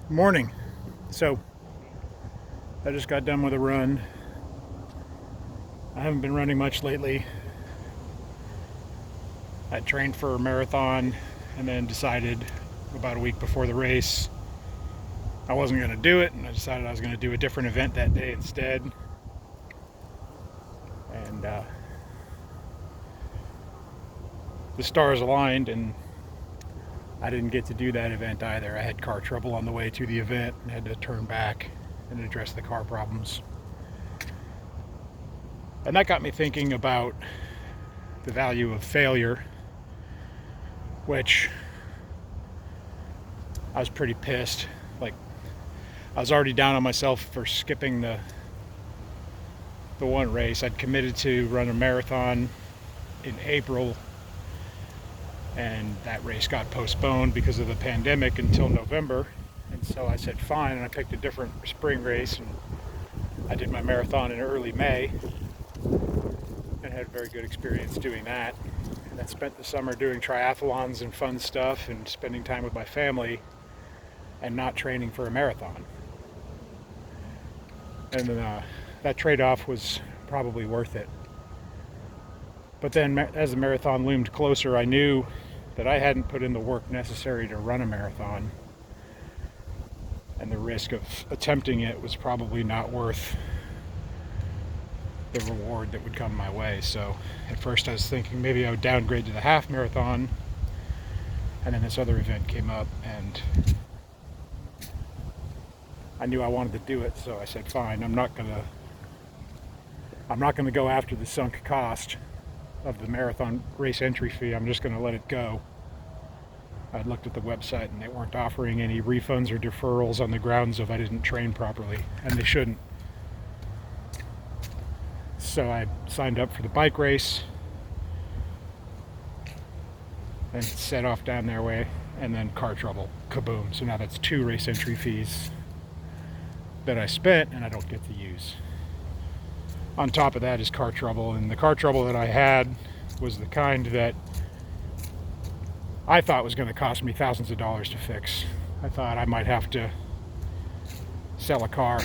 Morning. So, I just got done with a run. I haven't been running much lately. I trained for a marathon and then decided about a week before the race I wasn't going to do it, and I decided I was going to do a different event that day instead. And the stars aligned, and I didn't get to do that event either. I had car trouble on the way to the event and had to turn back and address the car problems. And that got me thinking about the value of failure, which I was pretty pissed. Like, I was already down on myself for skipping the one race. I'd committed to run a marathon in April, and that race got postponed because of the pandemic until November. And so I said fine, and I picked a different spring race, and I did my marathon in early May and had a very good experience doing that. And then spent the summer doing triathlons and fun stuff and spending time with my family and not training for a marathon. And that trade-off was probably worth it. But then as the marathon loomed closer, I knew that I hadn't put in the work necessary to run a marathon, and the risk of attempting it was probably not worth the reward that would come my way. So at first I was thinking maybe I would downgrade to the half marathon, and then this other event came up and I knew I wanted to do it, so I said fine, I'm not gonna go after the sunk cost of the marathon race entry fee. I'm just gonna let it go. I looked at the website and they weren't offering any refunds or deferrals on the grounds of I didn't train properly, and they shouldn't. So I signed up for the bike race and set off down their way, and then car trouble, kaboom. So now that's 2 race entry fees that I spent and I don't get to use. On top of that is car trouble, and the car trouble that I had was the kind that I thought was going to cost me thousands of dollars to fix. I thought I might have to sell a car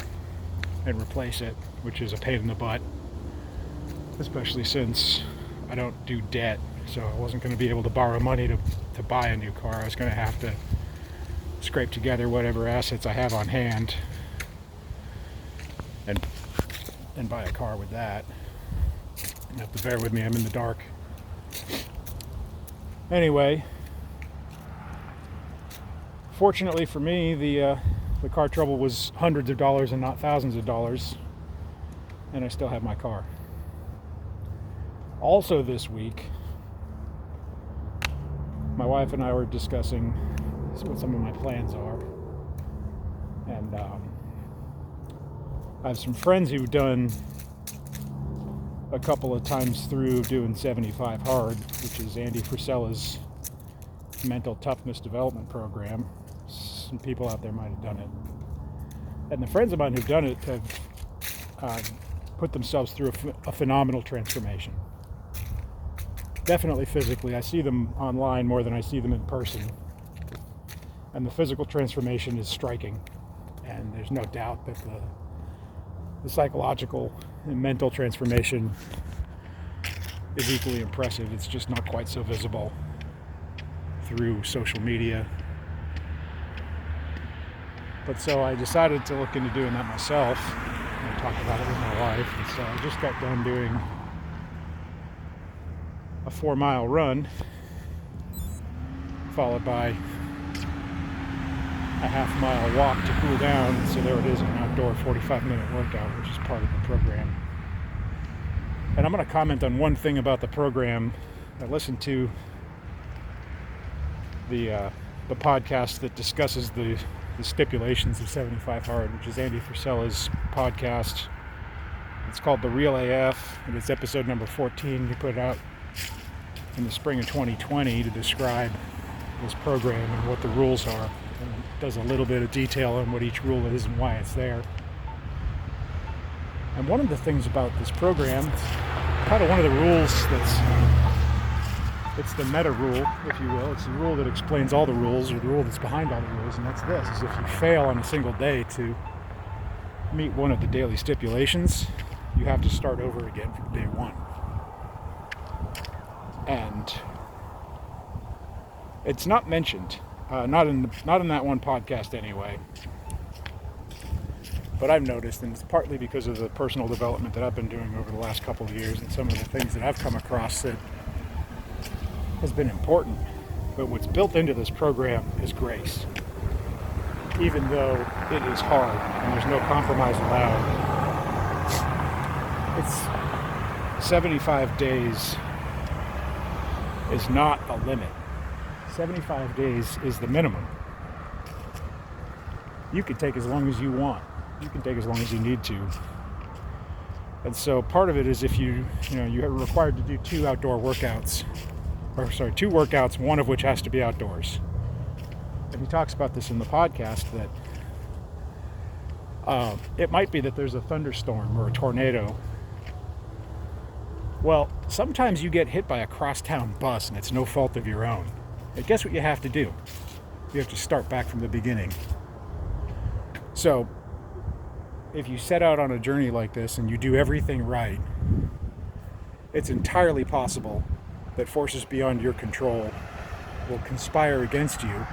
and replace it, which is a pain in the butt, especially since I don't do debt, so I wasn't going to be able to borrow money to buy a new car. I was going to have to scrape together whatever assets I have on hand and buy a car with that. You have to bear with me, I'm in the dark. Anyway, fortunately for me, the car trouble was hundreds of dollars and not thousands of dollars, and I still have my car. Also this week, my wife and I were discussing what some of my plans are, and I have some friends who've done a couple of times through doing 75 Hard, which is Andy Frisella's mental toughness development program. Some people out there might have done it. And the friends of mine who've done it have put themselves through a phenomenal transformation. Definitely physically. I see them online more than I see them in person. And the physical transformation is striking. And there's no doubt that the psychological and mental transformation is equally impressive. It's just not quite so visible through social media. But so I decided to look into doing that myself and talk about it with my wife. And so I just got done doing a 4-mile run, followed by a half-mile walk to cool down. And so there it is, an outdoor 45-minute workout, which is part of the program. And I'm going to comment on one thing about the program. I listened to the podcast that discusses the stipulations of 75 Hard, which is Andy Frisella's podcast. It's called The Real AF, and it's episode number 14. He put it out in the spring of 2020 to describe this program and what the rules are. And it does a little bit of detail on what each rule is and why it's there. And one of the things about this program, kind of one of the rules that's It's the meta rule, if you will. It's the rule that explains all the rules, or the rule that's behind all the rules, and that's this, is if you fail on a single day to meet one of the daily stipulations, you have to start over again from day one. And it's not mentioned, not in that one podcast anyway. But I've noticed, and it's partly because of the personal development that I've been doing over the last couple of years, and some of the things that I've come across that has been important. But what's built into this program is grace. Even though it is hard and there's no compromise allowed, it's 75 days is not the limit. 75 days is the minimum. You can take as long as you want. You can take as long as you need to. And so part of it is if you're required to do two workouts, one of which has to be outdoors. And he talks about this in the podcast that it might be that there's a thunderstorm or a tornado. Well, sometimes you get hit by a crosstown bus and it's no fault of your own. And guess what you have to do? You have to start back from the beginning. So, if you set out on a journey like this and you do everything right, it's entirely possible that forces beyond your control will conspire against you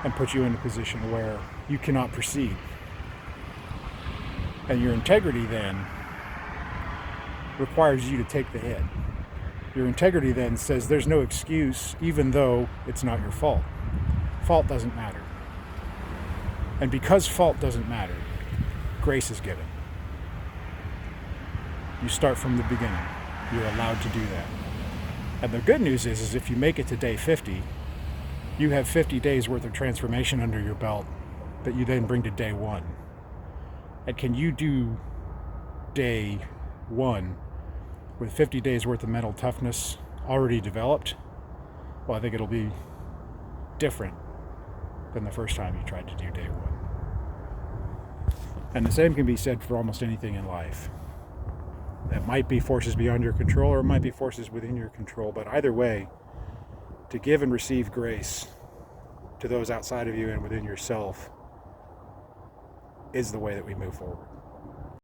and put you in a position where you cannot proceed. And your integrity then requires you to take the hit. Your integrity then says there's no excuse, even though it's not your fault. Fault doesn't matter. And because fault doesn't matter, grace is given. You start from the beginning. You're allowed to do that. And the good news is if you make it to day 50, you have 50 days worth of transformation under your belt that you then bring to day 1. And can you do day 1 with 50 days worth of mental toughness already developed? Well, I think it'll be different than the first time you tried to do day 1. And the same can be said for almost anything in life. It might be forces beyond your control, or it might be forces within your control, but either way, to give and receive grace to those outside of you and within yourself is the way that we move forward.